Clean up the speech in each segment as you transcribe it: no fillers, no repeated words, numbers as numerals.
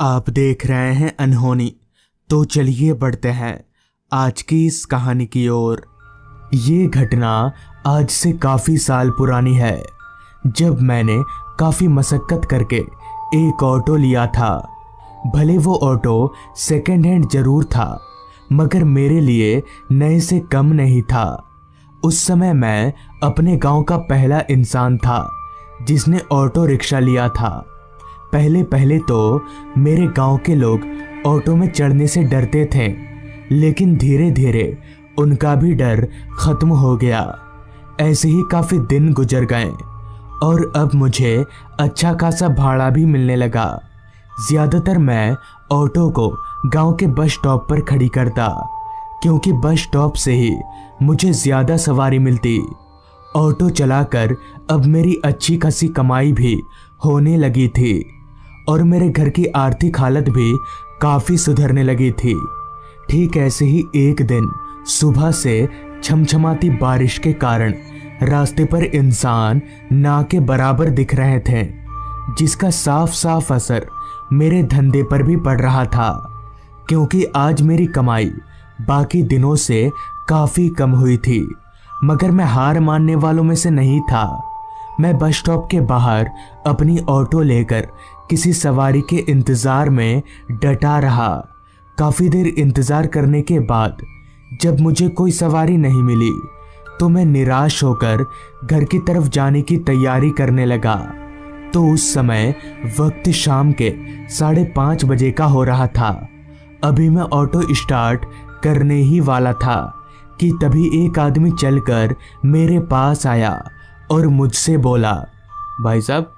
आप देख रहे हैं अनहोनी। तो चलिए बढ़ते हैं आज की इस कहानी की ओर। ये घटना आज से काफ़ी साल पुरानी है, जब मैंने काफ़ी मशक्क़त करके एक ऑटो लिया था। भले वो ऑटो सेकंड हैंड ज़रूर था, मगर मेरे लिए नए से कम नहीं था। उस समय मैं अपने गांव का पहला इंसान था जिसने ऑटो रिक्शा लिया था। पहले पहले तो मेरे गांव के लोग ऑटो में चढ़ने से डरते थे, लेकिन धीरे धीरे उनका भी डर खत्म हो गया। ऐसे ही काफ़ी दिन गुजर गए और अब मुझे अच्छा खासा भाड़ा भी मिलने लगा। ज़्यादातर मैं ऑटो को गांव के बस स्टॉप पर खड़ी करता, क्योंकि बस स्टॉप से ही मुझे ज़्यादा सवारी मिलती। ऑटो चलाकर अब मेरी अच्छी खासी कमाई भी होने लगी थी और मेरे घर की आर्थिक हालत भी काफ़ी सुधरने लगी थी। ठीक ऐसे ही एक दिन सुबह से छमछमाती बारिश के कारण रास्ते पर इंसान ना के बराबर दिख रहे थे, जिसका साफ साफ असर मेरे धंधे पर भी पड़ रहा था, क्योंकि आज मेरी कमाई बाकी दिनों से काफ़ी कम हुई थी। मगर मैं हार मानने वालों में से नहीं था। मैं बस स्टॉप के बाहर अपनी ऑटो लेकर किसी सवारी के इंतज़ार में डटा रहा। काफ़ी देर इंतज़ार करने के बाद जब मुझे कोई सवारी नहीं मिली, तो मैं निराश होकर घर की तरफ जाने की तैयारी करने लगा। तो उस समय वक्त शाम के 5:30 बजे का हो रहा था। अभी मैं ऑटो स्टार्ट करने ही वाला था कि तभी एक आदमी चलकर मेरे पास आया और मुझसे बोला, भाई साहब,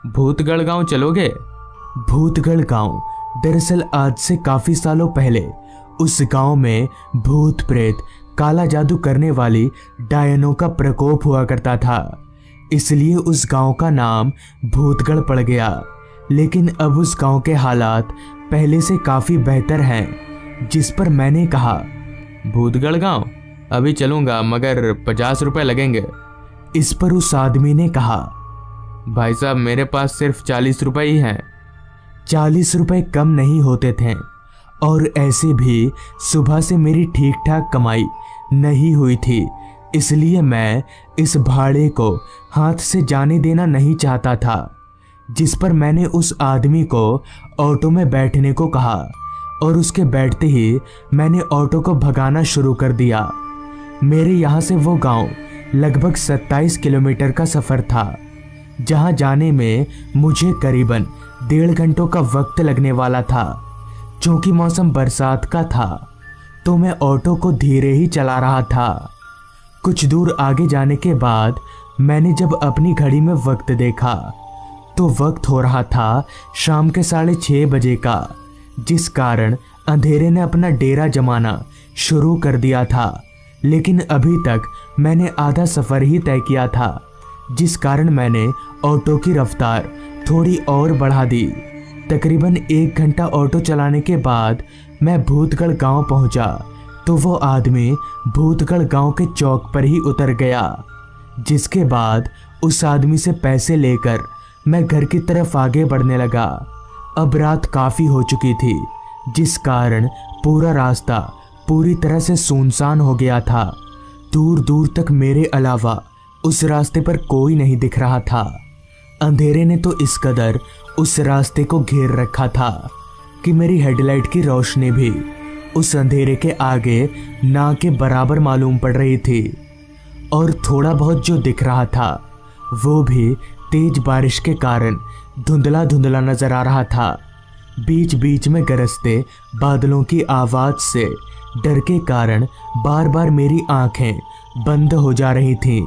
भूतगढ़ गांव चलोगे? भूतगढ़ गांव दरअसल आज से काफ़ी सालों पहले उस गांव में भूत प्रेत काला जादू करने वाली डायनों का प्रकोप हुआ करता था, इसलिए उस गांव का नाम भूतगढ़ पड़ गया। लेकिन अब उस गांव के हालात पहले से काफ़ी बेहतर हैं, जिस पर मैंने कहा, भूतगढ़ गांव अभी चलूँगा, मगर 50 रुपये लगेंगे। इस पर उस आदमी ने कहा, भाई साहब, मेरे पास सिर्फ 40 रुपये ही हैं। 40 रुपये कम नहीं होते थे, और ऐसे भी सुबह से मेरी ठीक ठाक कमाई नहीं हुई थी, इसलिए मैं इस भाड़े को हाथ से जाने देना नहीं चाहता था। जिस पर मैंने उस आदमी को ऑटो में बैठने को कहा और उसके बैठते ही मैंने ऑटो को भगाना शुरू कर दिया। मेरे यहाँ से वो गांव लगभग 27 किलोमीटर का सफ़र था, जहाँ जाने में मुझे करीबन 1.5 घंटों का वक्त लगने वाला था। चूँकि मौसम बरसात का था, तो मैं ऑटो को धीरे ही चला रहा था। कुछ दूर आगे जाने के बाद मैंने जब अपनी घड़ी में वक्त देखा, तो वक्त हो रहा था शाम के 6:30 बजे का, जिस कारण अंधेरे ने अपना डेरा जमाना शुरू कर दिया था। लेकिन अभी तक मैंने आधा सफ़र ही तय किया था, जिस कारण मैंने ऑटो की रफ्तार थोड़ी और बढ़ा दी। तकरीबन 1 घंटा ऑटो चलाने के बाद मैं भूतगढ़ गांव पहुंचा, तो वो आदमी भूतगढ़ गांव के चौक पर ही उतर गया। जिसके बाद उस आदमी से पैसे लेकर मैं घर की तरफ आगे बढ़ने लगा। अब रात काफ़ी हो चुकी थी, जिस कारण पूरा रास्ता पूरी तरह से सुनसान हो गया था। दूर दूर तक मेरे अलावा उस रास्ते पर कोई नहीं दिख रहा था। अंधेरे ने तो इस कदर उस रास्ते को घेर रखा था कि मेरी हेडलाइट की रोशनी भी उस अंधेरे के आगे ना के बराबर मालूम पड़ रही थी, और थोड़ा बहुत जो दिख रहा था वो भी तेज बारिश के कारण धुंधला धुंधला नजर आ रहा था। बीच बीच में गरजते बादलों की आवाज़ से डर के कारण बार बार मेरी आंखें बंद हो जा रही थीं।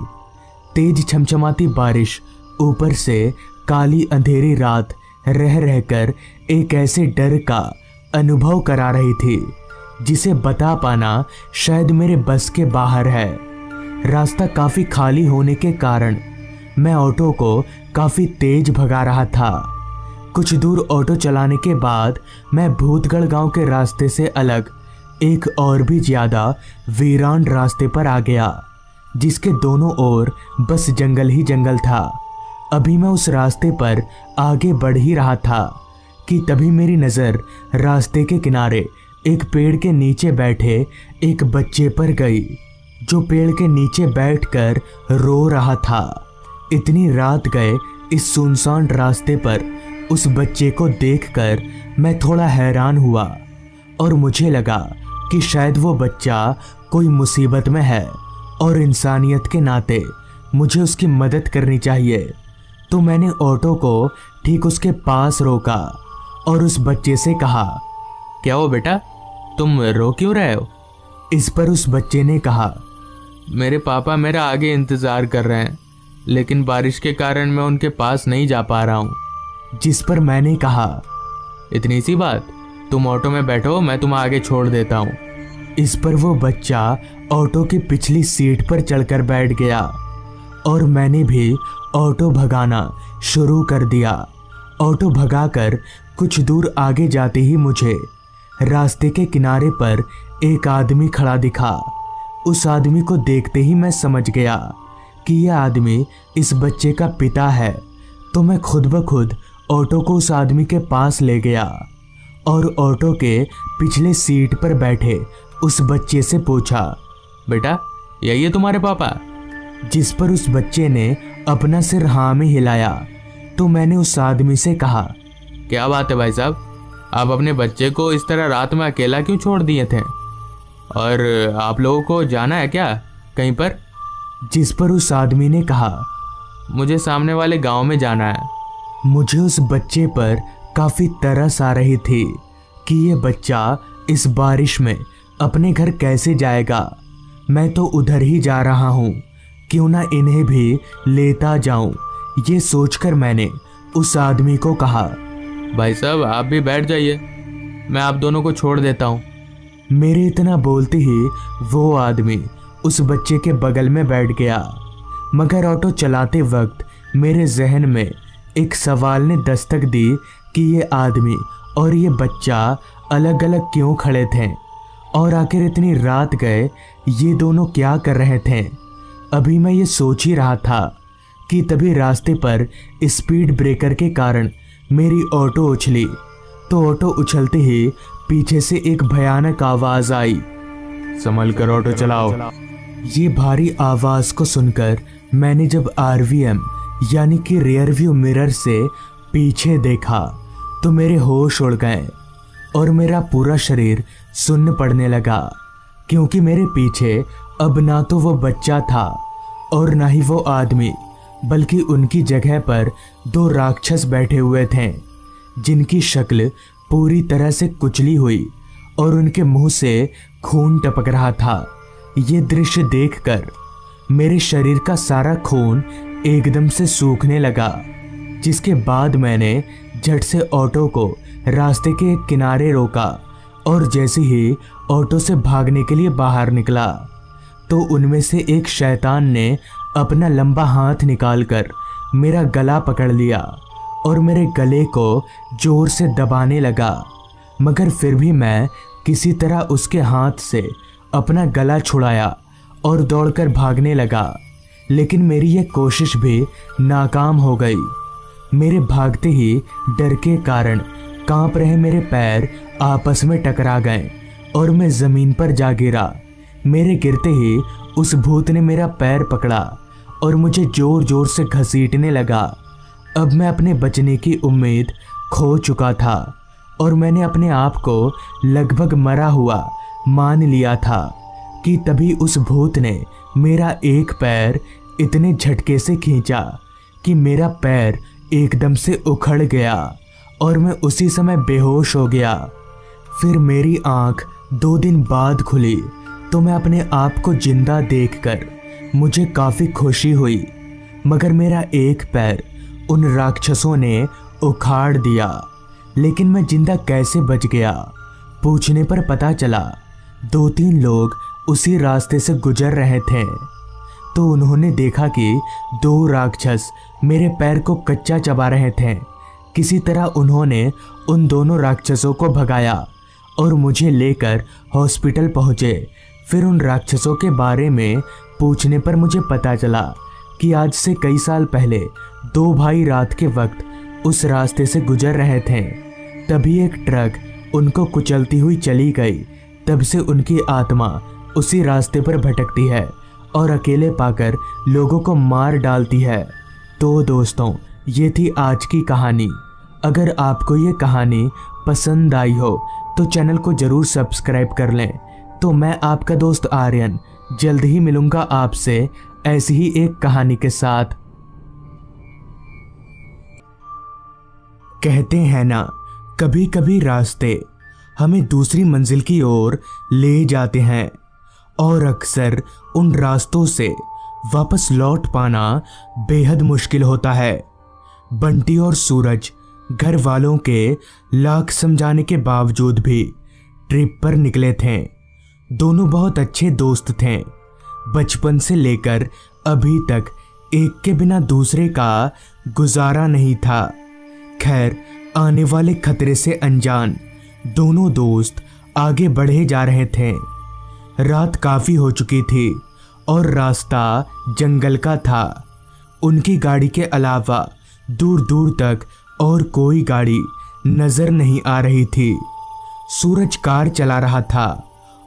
तेज छमछमाती बारिश ऊपर से काली अंधेरी रात रह रहकर एक ऐसे डर का अनुभव करा रही थी, जिसे बता पाना शायद मेरे बस के बाहर है। रास्ता काफ़ी खाली होने के कारण मैं ऑटो को काफ़ी तेज भगा रहा था। कुछ दूर ऑटो चलाने के बाद मैं भूतगढ़ गांव के रास्ते से अलग एक और भी ज़्यादा वीरान रास्ते पर आ गया, जिसके दोनों ओर बस जंगल ही जंगल था। अभी मैं उस रास्ते पर आगे बढ़ ही रहा था कि तभी मेरी नज़र रास्ते के किनारे एक पेड़ के नीचे बैठे एक बच्चे पर गई, जो पेड़ के नीचे बैठकर रो रहा था। इतनी रात गए इस सुनसान रास्ते पर उस बच्चे को देखकर मैं थोड़ा हैरान हुआ और मुझे लगा कि शायद वो बच्चा कोई मुसीबत में है और इंसानियत के नाते मुझे उसकी मदद करनी चाहिए। तो मैंने ऑटो को ठीक उसके पास रोका और उस बच्चे से कहा, क्या हो बेटा, तुम रो क्यों रहे हो? इस पर उस बच्चे ने कहा, मेरे पापा मेरा आगे इंतज़ार कर रहे हैं, लेकिन बारिश के कारण मैं उनके पास नहीं जा पा रहा हूँ। जिस पर मैंने कहा, इतनी सी बात, तुम ऑटो में बैठो, मैं तुम्हें आगे छोड़ देता हूँ। इस पर वो बच्चा ऑटो की पिछली सीट पर चढ़कर बैठ गया और मैंने भी ऑटो भगाना शुरू कर दिया। ऑटो भगाकर कुछ दूर आगे जाते ही मुझे रास्ते के किनारे पर एक आदमी खड़ा दिखा। उस आदमी को देखते ही मैं समझ गया कि यह आदमी इस बच्चे का पिता है। तो मैं खुद ब खुद ऑटो को उस आदमी के पास ले गया और ऑटो के पिछले सीट पर बैठे उस बच्चे से पूछा, बेटा यही है तुम्हारे पापा? जिस पर उस बच्चे ने अपना सिर हाँ में हिलाया। तो मैंने उस आदमी से कहा, क्या बात है भाई साहब, आप अपने बच्चे को इस तरह रात में अकेला क्यों छोड़ दिए थे? और आप लोगों को जाना है क्या कहीं पर? जिस पर उस आदमी ने कहा, मुझे सामने वाले गांव में जाना है। मुझे उस बच्चे पर काफ़ी तरस आ रही थी कि यह बच्चा इस बारिश में अपने घर कैसे जाएगा। मैं तो उधर ही जा रहा हूँ, क्यों ना इन्हें भी लेता जाऊं। ये सोचकर मैंने उस आदमी को कहा, भाई साहब आप भी बैठ जाइए, मैं आप दोनों को छोड़ देता हूँ। मेरे इतना बोलते ही वो आदमी उस बच्चे के बगल में बैठ गया। मगर ऑटो चलाते वक्त मेरे जहन में एक सवाल ने दस्तक दी कि ये आदमी और ये बच्चा अलग अलग क्यों खड़े थे और आखिर इतनी रात गए ये दोनों क्या कर रहे थे। अभी मैं ये सोच ही रहा था कि तभी रास्ते पर स्पीड ब्रेकर के कारण मेरी ऑटो उछली। तो ऑटो उछलते ही पीछे से एक भयानक आवाज आई, संभल कर ऑटो चलाओ। ये भारी आवाज को सुनकर मैंने जब RVM यानी कि रियर व्यू मिरर से पीछे देखा तो मेरे होश उड़ गए और मेरा पूरा शरीर सुन्न पड़ने लगा, क्योंकि मेरे पीछे अब ना तो वो बच्चा था और ना ही वो आदमी, बल्कि उनकी जगह पर दो राक्षस बैठे हुए थे जिनकी शक्ल पूरी तरह से कुचली हुई और उनके मुंह से खून टपक रहा था। ये दृश्य देखकर मेरे शरीर का सारा खून एकदम से सूखने लगा, जिसके बाद मैंने झट से ऑटो को रास्ते के एक किनारे रोका और जैसे ही ऑटो से भागने के लिए बाहर निकला तो उनमें से एक शैतान ने अपना लंबा हाथ निकालकर मेरा गला पकड़ लिया और मेरे गले को जोर से दबाने लगा। मगर फिर भी मैं किसी तरह उसके हाथ से अपना गला छुड़ाया और दौड़कर भागने लगा, लेकिन मेरी यह कोशिश भी नाकाम हो गई। मेरे भागते ही डर के कारण कांप रहे मेरे पैर आपस में टकरा गए और मैं ज़मीन पर जा गिरा। मेरे गिरते ही उस भूत ने मेरा पैर पकड़ा और मुझे जोर जोर से घसीटने लगा। अब मैं अपने बचने की उम्मीद खो चुका था और मैंने अपने आप को लगभग मरा हुआ मान लिया था कि तभी उस भूत ने मेरा एक पैर इतने झटके से खींचा कि मेरा पैर एकदम से उखड़ गया और मैं उसी समय बेहोश हो गया। फिर मेरी आंख 2 दिन बाद खुली तो मैं अपने आप को जिंदा देखकर मुझे काफ़ी खुशी हुई, मगर मेरा एक पैर उन राक्षसों ने उखाड़ दिया। लेकिन मैं जिंदा कैसे बच गया? पूछने पर पता चला 2-3 लोग उसी रास्ते से गुजर रहे थे, तो उन्होंने देखा कि 2 राक्षस मेरे पैर को कच्चा चबा रहे थे। किसी तरह उन्होंने उन दोनों राक्षसों को भगाया और मुझे लेकर हॉस्पिटल पहुँचे। फिर उन राक्षसों के बारे में पूछने पर मुझे पता चला कि आज से कई साल पहले 2 भाई रात के वक्त उस रास्ते से गुजर रहे थे, तभी एक ट्रक उनको कुचलती हुई चली गई। तब से उनकी आत्मा उसी रास्ते पर भटकती है और अकेले पाकर लोगों को मार डालती है। तो दोस्तों, ये थी आज की कहानी। अगर आपको ये कहानी पसंद आई हो तो चैनल को ज़रूर सब्सक्राइब कर लें। तो मैं आपका दोस्त आर्यन जल्द ही मिलूंगा आपसे ऐसी ही एक कहानी के साथ। कहते हैं ना, कभी कभी रास्ते हमें दूसरी मंजिल की ओर ले जाते हैं और अक्सर उन रास्तों से वापस लौट पाना बेहद मुश्किल होता है। बंटी और सूरज घर वालों के लाख समझाने के बावजूद भी ट्रिप पर निकले थे। दोनों बहुत अच्छे दोस्त थे। बचपन से लेकर अभी तक एक के बिना दूसरे का गुजारा नहीं था। खैर, आने वाले खतरे से अनजान दोनों दोस्त आगे बढ़े जा रहे थे। रात काफ़ी हो चुकी थी और रास्ता जंगल का था। उनकी गाड़ी के अलावा दूर दूर तक और कोई गाड़ी नजर नहीं आ रही थी। सूरज कार चला रहा था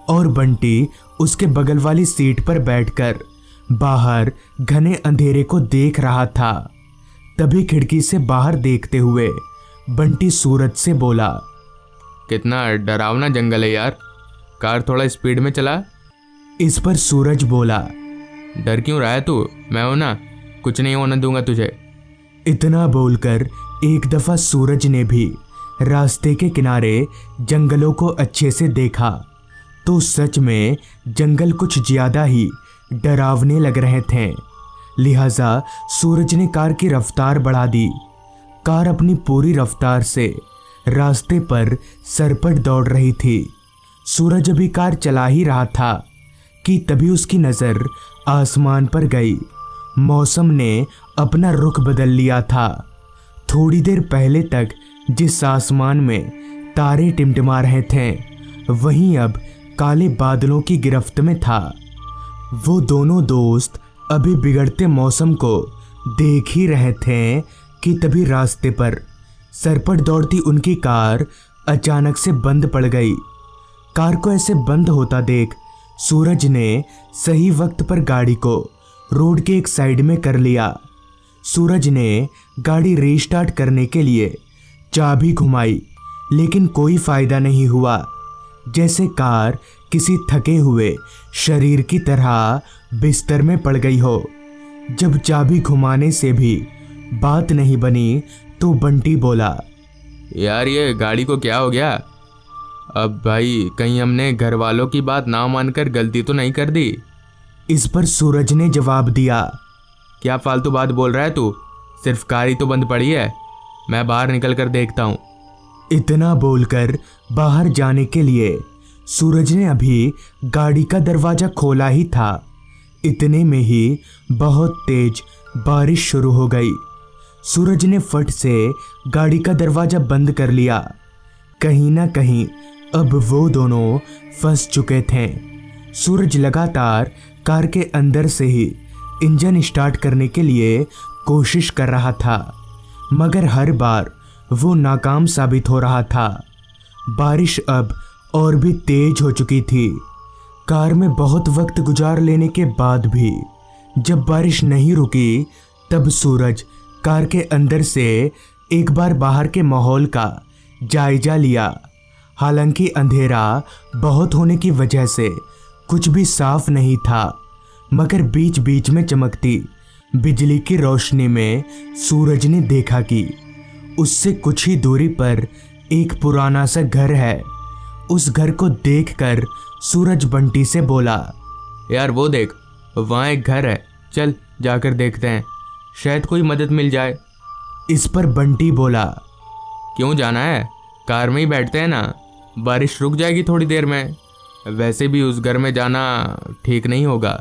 और बंटी उसके बगल वाली सीट पर बैठकर बाहर घने अंधेरे को देख रहा था। तभी खिड़की से बाहर देखते हुए बंटी सूरज से बोला, कितना डरावना जंगल है यार, कार थोड़ा स्पीड में चला। इस पर सूरज बोला, डर क्यों रहा है तू? मैं हूं ना, कुछ नहीं होने दूंगा तुझे। इतना बोलकर एक दफा सूरज ने भी रास्ते के किनारे जंगलों को अच्छे से देखा तो सच में जंगल कुछ ज्यादा ही डरावने लग रहे थे। लिहाजा सूरज ने कार की रफ्तार बढ़ा दी। कार अपनी पूरी रफ्तार से रास्ते पर सरपट दौड़ रही थी। सूरज अभी कार चला ही रहा था कि तभी उसकी नज़र आसमान पर गई। मौसम ने अपना रुख बदल लिया था। थोड़ी देर पहले तक जिस आसमान में तारे टिमटिमा रहे थे, वहीं अब काले बादलों की गिरफ्त में था। वो दोनों दोस्त अभी बिगड़ते मौसम को देख ही रहे थे कि तभी रास्ते पर सरपट दौड़ती उनकी कार अचानक से बंद पड़ गई। कार को ऐसे बंद होता देख सूरज ने सही वक्त पर गाड़ी को रोड के एक साइड में कर लिया। सूरज ने गाड़ी रीस्टार्ट करने के लिए चाबी घुमाई, लेकिन कोई फायदा नहीं हुआ। जैसे कार किसी थके हुए शरीर की तरह बिस्तर में पड़ गई हो। जब चाबी घुमाने से भी बात नहीं बनी तो बंटी बोला, यार ये गाड़ी को क्या हो गया? अब भाई कहीं हमने घर वालों की बात ना मानकर गलती तो नहीं कर दी? इस पर सूरज ने जवाब दिया, क्या फालतू बात बोल रहा है तू? सिर्फ कार ही तो बंद पड़ी है, मैं बाहर निकल कर देखता हूँ। इतना बोलकर बाहर जाने के लिए सूरज ने अभी गाड़ी का दरवाजा खोला ही था। इतने में ही बहुत तेज बारिश शुरू हो गई। सूरज ने फट से गाड़ी का दरवाजा बंद कर लिया। कहीं ना कहीं अब वो दोनों फंस चुके थे। सूरज लगातार कार के अंदर से ही इंजन स्टार्ट करने के लिए कोशिश कर रहा था, मगर हर बार वो नाकाम साबित हो रहा था। बारिश अब और भी तेज हो चुकी थी। कार में बहुत वक्त गुजार लेने के बाद भी जब बारिश नहीं रुकी, तब सूरज कार के अंदर से एक बार बाहर के माहौल का जायजा लिया। हालांकि अंधेरा बहुत होने की वजह से कुछ भी साफ नहीं था, मगर बीच बीच में चमकती बिजली की रोशनी में सूरज ने देखा कि उससे कुछ ही दूरी पर एक पुराना सा घर है। उस घर को देखकर सूरज बंटी से बोला, यार वो देख, वहाँ एक घर है, चल जाकर देखते हैं, शायद कोई मदद मिल जाए। इस पर बंटी बोला, क्यों जाना है, कार में ही बैठते हैं ना, बारिश रुक जाएगी थोड़ी देर में। वैसे भी उस घर में जाना ठीक नहीं होगा।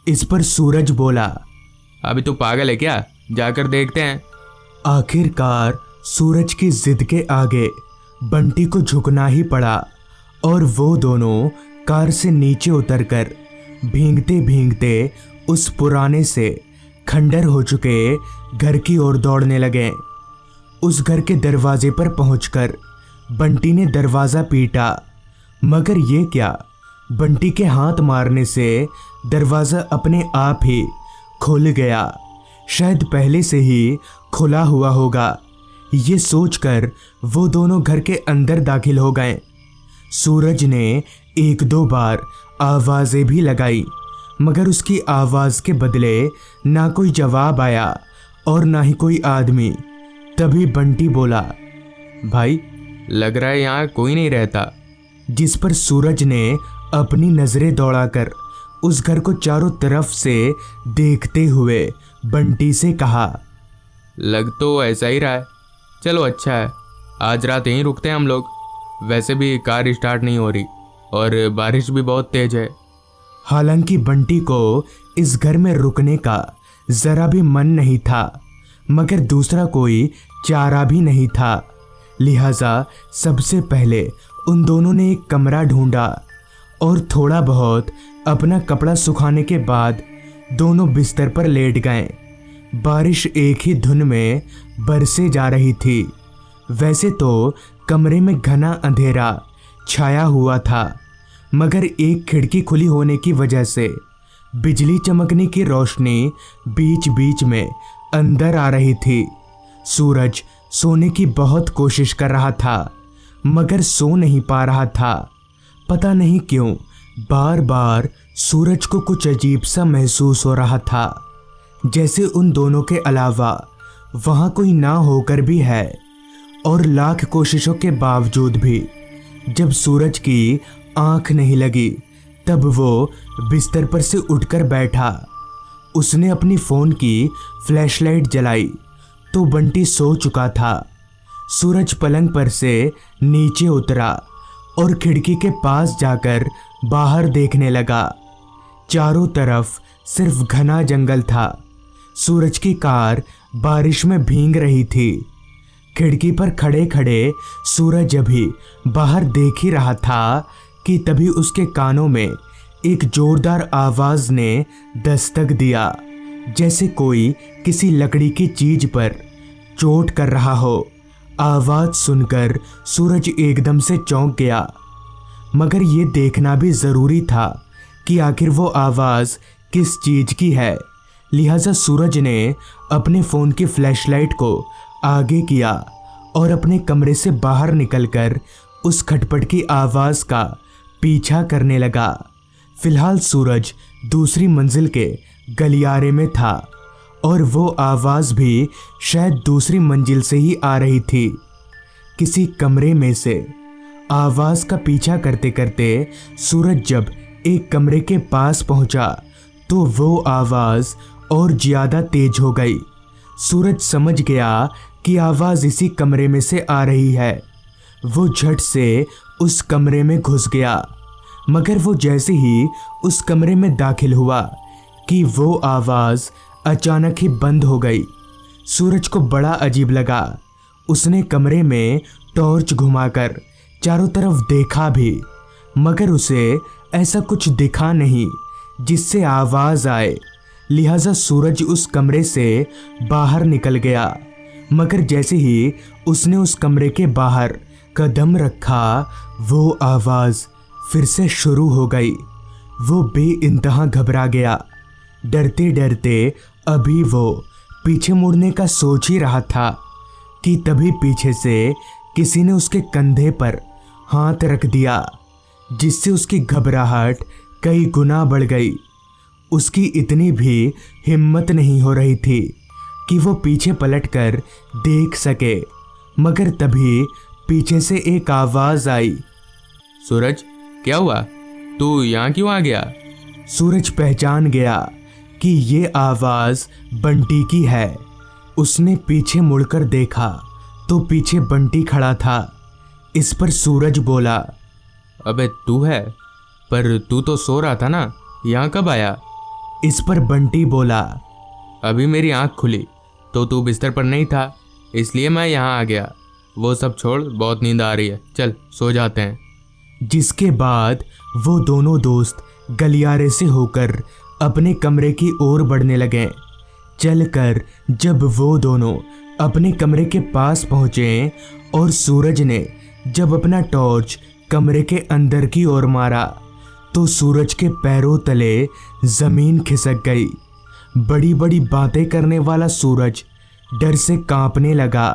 इस पर सूरज बोला, अभी तू पागल है क्या, जाकर देखते हैं। आखिरकार सूरज की जिद के आगे बंटी को झुकना ही पड़ा और वो दोनों कार से नीचे उतरकर भींगते भींगते उस पुराने से खंडर हो चुके घर की ओर दौड़ने लगे। उस घर के दरवाजे पर पहुंचकर बंटी ने दरवाज़ा पीटा, मगर ये क्या, बंटी के हाथ मारने से दरवाज़ा अपने आप ही खुल गया। शायद पहले से ही खुला हुआ होगा। ये सोचकर वो दोनों घर के अंदर दाखिल हो गए। सूरज ने 1-2 बार आवाज़ें भी लगाई, मगर उसकी आवाज़ के बदले ना कोई जवाब आया और ना ही कोई आदमी। तभी बंटी बोला, भाई लग रहा है यहाँ कोई नहीं रहता। जिस पर सूरज ने अपनी नज़रें दौड़ाकर उस घर को चारों तरफ से देखते हुए बंटी से कहा, लग तो ऐसा ही रहा है। चलो अच्छा है, आज रात यहीं रुकते हैं हम लोग। वैसे भी कार स्टार्ट नहीं हो रही और बारिश भी बहुत तेज है। हालांकि बंटी को इस घर में रुकने का ज़रा भी मन नहीं था, मगर दूसरा कोई चारा भी नहीं था। लिहाजा सबसे पहले उन दोनों ने एक कमरा ढूंढा और थोड़ा बहुत अपना कपड़ा सुखाने के बाद दोनों बिस्तर पर लेट गए। बारिश एक ही धुन में बरसे जा रही थी। वैसे तो कमरे में घना अंधेरा छाया हुआ था, मगर एक खिड़की खुली होने की वजह से बिजली चमकने की रोशनी बीच बीच में अंदर आ रही थी। सूरज सोने की बहुत कोशिश कर रहा था, मगर सो नहीं पा रहा था। पता नहीं क्यों बार बार सूरज को कुछ अजीब सा महसूस हो रहा था, जैसे उन दोनों के अलावा वहाँ कोई ना होकर भी है। और लाख कोशिशों के बावजूद भी जब सूरज की आंख नहीं लगी, तब वो बिस्तर पर से उठकर बैठा। उसने अपनी फ़ोन की फ्लैशलाइट जलाई तो बंटी सो चुका था। सूरज पलंग पर से नीचे उतरा और खिड़की के पास जाकर बाहर देखने लगा। चारों तरफ सिर्फ घना जंगल था। सूरज की कार बारिश में भीग रही थी। खिड़की पर खड़े खड़े सूरज अभी बाहर देख ही रहा था कि तभी उसके कानों में एक जोरदार आवाज़ ने दस्तक दिया, जैसे कोई किसी लकड़ी की चीज पर चोट कर रहा हो। आवाज़ सुनकर सूरज एकदम से चौंक गया, मगर ये देखना भी ज़रूरी था कि आखिर वो आवाज़ किस चीज़ की है। लिहाजा सूरज ने अपने फ़ोन की फ्लैशलाइट को आगे किया और अपने कमरे से बाहर निकलकर उस खटपट की आवाज़ का पीछा करने लगा। फिलहाल सूरज दूसरी मंजिल के गलियारे में था और वो आवाज़ भी शायद दूसरी मंजिल से ही आ रही थी। किसी कमरे में से आवाज़ का पीछा करते करते सूरज जब एक कमरे के पास पहुंचा तो वो आवाज़ और ज़्यादा तेज हो गई। सूरज समझ गया कि आवाज़ इसी कमरे में से आ रही है। वो झट से उस कमरे में घुस गया, मगर वो जैसे ही उस कमरे में दाखिल हुआ कि वो आवाज़ अचानक ही बंद हो गई। सूरज को बड़ा अजीब लगा। उसने कमरे में टॉर्च घुमाकर चारों तरफ देखा भी, मगर उसे ऐसा कुछ दिखा नहीं जिससे आवाज़ आए। लिहाजा सूरज उस कमरे से बाहर निकल गया, मगर जैसे ही उसने उस कमरे के बाहर कदम रखा वो आवाज़ फिर से शुरू हो गई। वो बेइंतहा घबरा गया। डरते डरते अभी वो पीछे मुड़ने का सोच ही रहा था कि तभी पीछे से किसी ने उसके कंधे पर हाथ रख दिया, जिससे उसकी घबराहट कई गुना बढ़ गई। उसकी इतनी भी हिम्मत नहीं हो रही थी कि वो पीछे पलटकर देख सके, मगर तभी पीछे से एक आवाज़ आई। सूरज क्या हुआ, तू यहाँ क्यों आ गया? सूरज पहचान गया कि ये आवाज़ बंटी की है। उसने पीछे मुड़कर देखा तो पीछे बंटी खड़ा था। इस पर सूरज बोला, अबे तू है, पर तू तो सो रहा था ना, यहाँ कब आया? इस पर बंटी बोला, अभी मेरी आँख खुली तो तू बिस्तर पर नहीं था, इसलिए मैं यहाँ आ गया। वो सब छोड़, बहुत नींद आ रही है, चल सो जाते हैं। जिसके बाद वो दोनों दोस्त गलियारे से होकर अपने कमरे की ओर बढ़ने लगे। चलकर जब वो दोनों अपने कमरे के पास पहुँचे और सूरज ने जब अपना टॉर्च कमरे के अंदर की ओर मारा तो सूरज के पैरों तले जमीन खिसक गई। बड़ी बड़ी बातें करने वाला सूरज डर से कांपने लगा,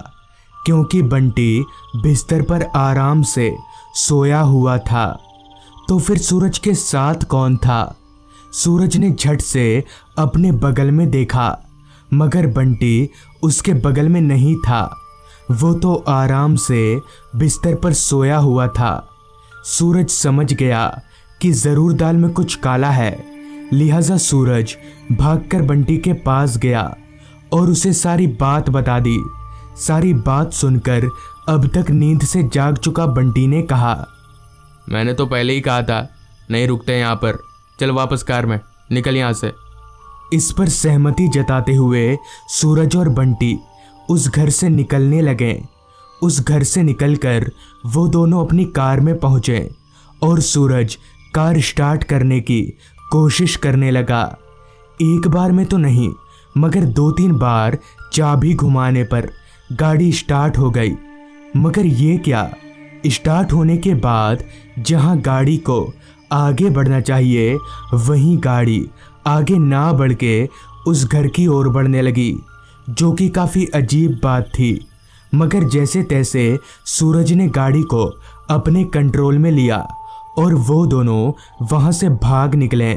क्योंकि बंटी बिस्तर पर आराम से सोया हुआ था। तो फिर सूरज के साथ कौन था? सूरज ने झट से अपने बगल में देखा, मगर बंटी उसके बगल में नहीं था। वो तो आराम से बिस्तर पर सोया हुआ था। सूरज समझ गया कि जरूर दाल में कुछ काला है, लिहाजा सूरज भागकर बंटी के पास गया और उसे सारी बात बता दी। सारी बात सुनकर अब तक नींद से जाग चुका बंटी ने कहा, मैंने तो पहले ही कहा था नहीं रुकते यहाँ पर, चल वापस कार में, निकल यहाँ से। इस पर सहमति जताते हुए सूरज और बंटी उस घर से निकलने लगे। उस घर से निकलकर वो दोनों अपनी कार में पहुंचे और सूरज कार स्टार्ट करने की कोशिश करने लगा। एक बार में तो नहीं, मगर 2-3 बार चाबी घुमाने पर गाड़ी स्टार्ट हो गई। मगर ये क्या, स्टार्ट होने के बाद जहां गाड़ी को आगे बढ़ना चाहिए वहीं गाड़ी आगे ना बढ़ के उस घर की ओर बढ़ने लगी, जो कि काफ़ी अजीब बात थी। मगर जैसे तैसे सूरज ने गाड़ी को अपने कंट्रोल में लिया और वो दोनों वहाँ से भाग निकले।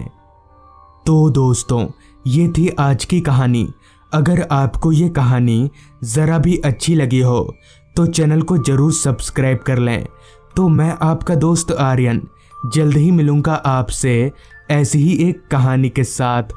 तो दोस्तों, ये थी आज की कहानी। अगर आपको ये कहानी ज़रा भी अच्छी लगी हो तो चैनल को ज़रूर सब्सक्राइब कर लें। तो मैं आपका दोस्त आर्यन जल्द ही मिलूँगा आपसे ऐसी ही एक कहानी के साथ।